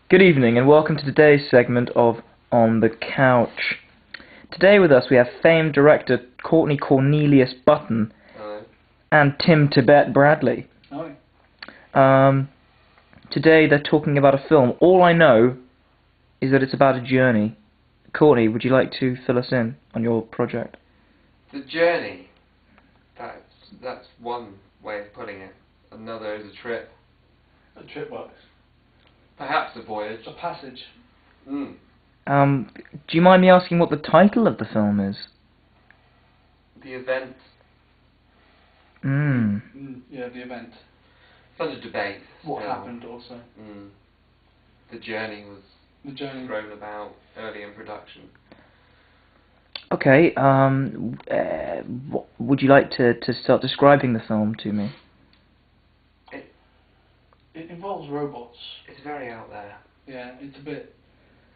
Good evening and welcome to today's segment of On the Couch. Today with us we have famed director Courtney Cornelius Button. Hello. And Tim Tibet Bradley. Hi. Today they're talking about a film. All I know is that it's about a journey. Courtney, would you like to fill us in on your project? The journey. That's one way of putting it. Another is a trip. A trip works. Perhaps a voyage. A passage. Mm. Do you mind me asking what the title of the film is? The event. Yeah, the event. It's under debate. What still. happened also. The journey was thrown about early in production. Okay, would you like to start describing the film to me? It involves robots. It's very out there. Yeah, it's a bit...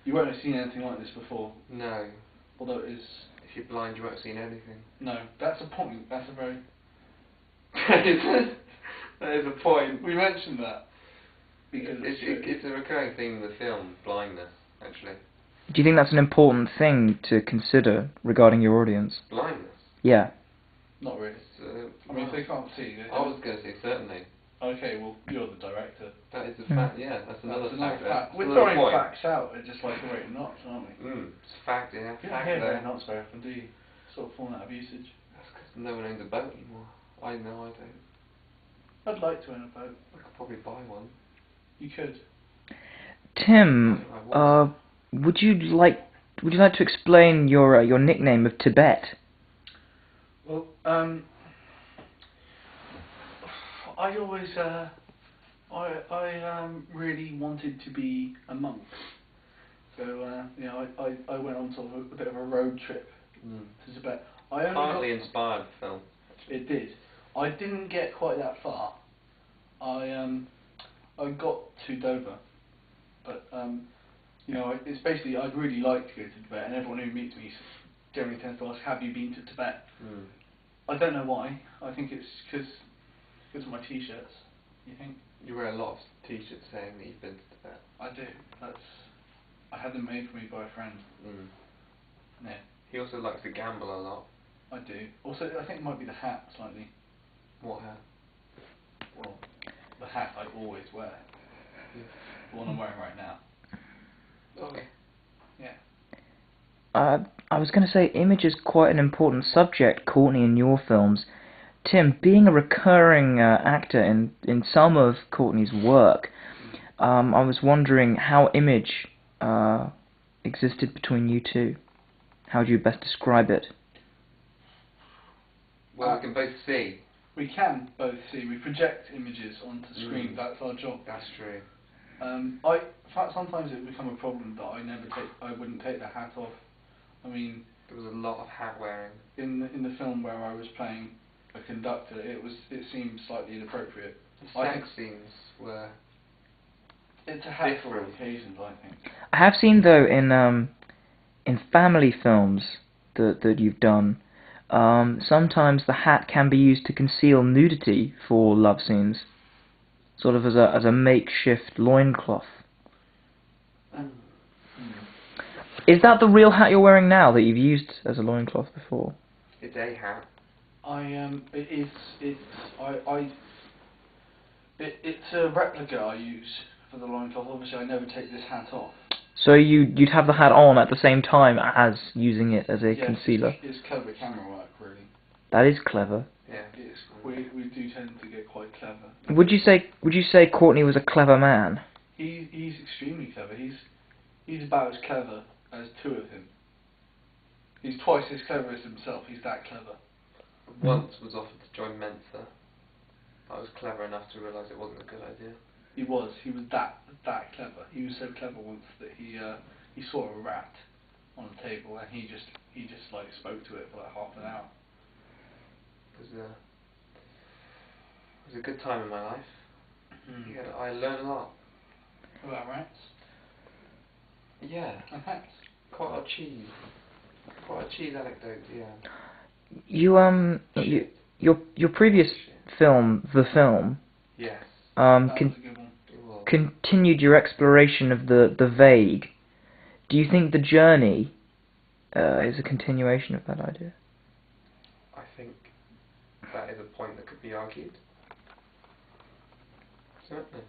You won't have seen anything like this before. No. Although it is... If you're blind, you won't have seen anything. No, that's a point. That's a very... That is a point. We mentioned that. Because it's a recurring theme in the film, blindness, actually. Do you think that's an important thing to consider regarding your audience? Blindness? Yeah. Not really. I mean, if they can't see... I was going to say certainly. Okay, well, you're the director. That is a fact, yeah, that's another fact. We're throwing facts out at just like a rate of knots, aren't we? It's a fact, yeah. You don't hear very knots very often, do you? Sort of falling out of usage. That's because no one owns a boat anymore. I know I don't. I'd like to own a boat. I could probably buy one. You could. Tim, would you like to explain your nickname of Tibet? Well, I always I really wanted to be a monk, so you know, I went on sort of a bit of a road trip to Tibet. Partly inspired the film. It did. I didn't get quite that far. I got to Dover, but you know, it's basically I'd really like to go to Tibet, and everyone who meets me generally tends to ask, "Have you been to Tibet?" I don't know why. I think it's because of my T-shirts. You think? You wear a lot of T-shirts saying that you've been to Tibet. I do. I had them made for me by a friend. Yeah. He also likes to gamble a lot. I do. Also, I think it might be the hat slightly. What hat? Well, the hat I always wear. Yeah. The one I'm wearing right now. Okay. Yeah. I was going to say, image is quite an important subject, Courtney, in your films. Tim, being a recurring actor in some of Courtney's work, I was wondering how image existed between you two. How do you best describe it? Well, we can both see. We can both see. We project images onto screen. That's our job. That's true. In fact, sometimes it would become a problem that I wouldn't take the hat off. I mean, there was a lot of hat wearing. In the film where I was playing a conductor, it seemed slightly inappropriate. The sex scenes were. It's a hat for all occasions, I think. I have seen though in family films that you've done, sometimes the hat can be used to conceal nudity for love scenes, sort of as a makeshift loincloth. Is that the real hat you're wearing now that you've used as a loincloth before? It's a hat. It's a replica I use for the loincloth. Obviously, I never take this hat off. So you'd have the hat on at the same time as using it as a concealer. It's clever camera work, really. That is clever. Yeah, we do tend to get quite clever. Would you say Courtney was a clever man? He's extremely clever. He's about as clever as two of him. He's twice as clever as himself. He's that clever. Once was offered to join Mensa. I was clever enough to realise it wasn't a good idea. He was that clever. He was so clever once that he saw a rat on a table and he just like spoke to it for like half an hour. It was a good time in my life. I learned a lot. About rats? Yeah. And hats? Quite a lot of cheese. Quite a cheese anecdote, yeah. Your previous film, The Film. Yes. That was a good one. It was. continued your exploration of the vague. Do you think the journey is a continuation of that idea? I think that is a point that could be argued. Certainly.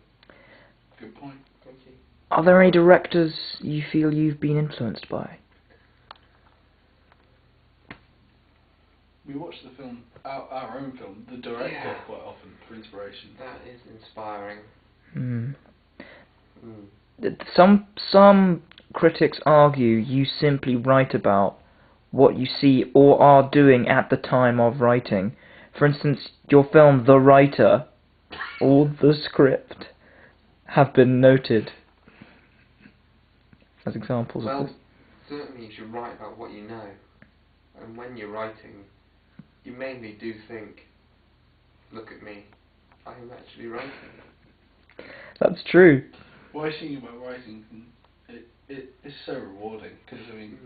Good point. Thank you. Are there any directors you feel you've been influenced by? We watch the film, our own film, the director Yeah. quite often for inspiration. That is inspiring. Hmm. Mm. Some critics argue you simply write about what you see or are doing at the time of writing. For instance, your film The Writer or The Script have been noted as examples of Well, this. certainly you should write about what you know. And when you're writing, you mainly do think, look at me, I am actually writing. That's true. What I think about writing, it's so rewarding because you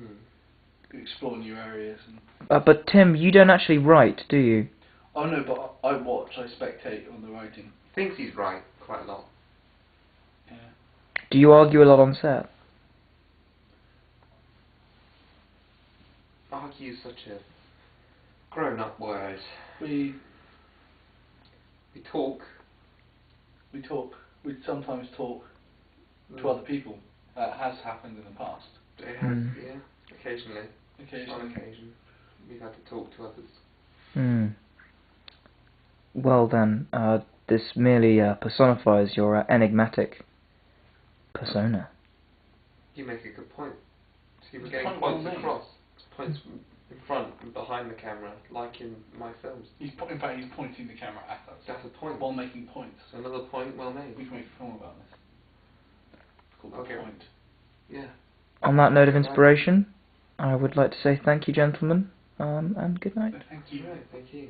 explore new areas. And But Tim, you don't actually write, do you? oh no, but I watch, I spectate on the writing. Thinks he's right quite a lot. Yeah. Do you argue a lot on set? Argue is such a grown-up word. We talk. We sometimes talk to other people. That has happened in the past. It has, yeah, occasionally. Occasionally. On occasion, we've had to talk to others. Hmm. Well then, this merely personifies your enigmatic persona. You make a good point. See, we're It's getting point points well made. across. Points in front and behind the camera, like in my films. In fact, he's pointing the camera at us. That's a point. While making points. Another point well made. We can make a film about this. It's called Okay. The Point. Yeah. On that note of inspiration, I would like to say thank you, gentlemen, and good night. Thank you. Right, thank you.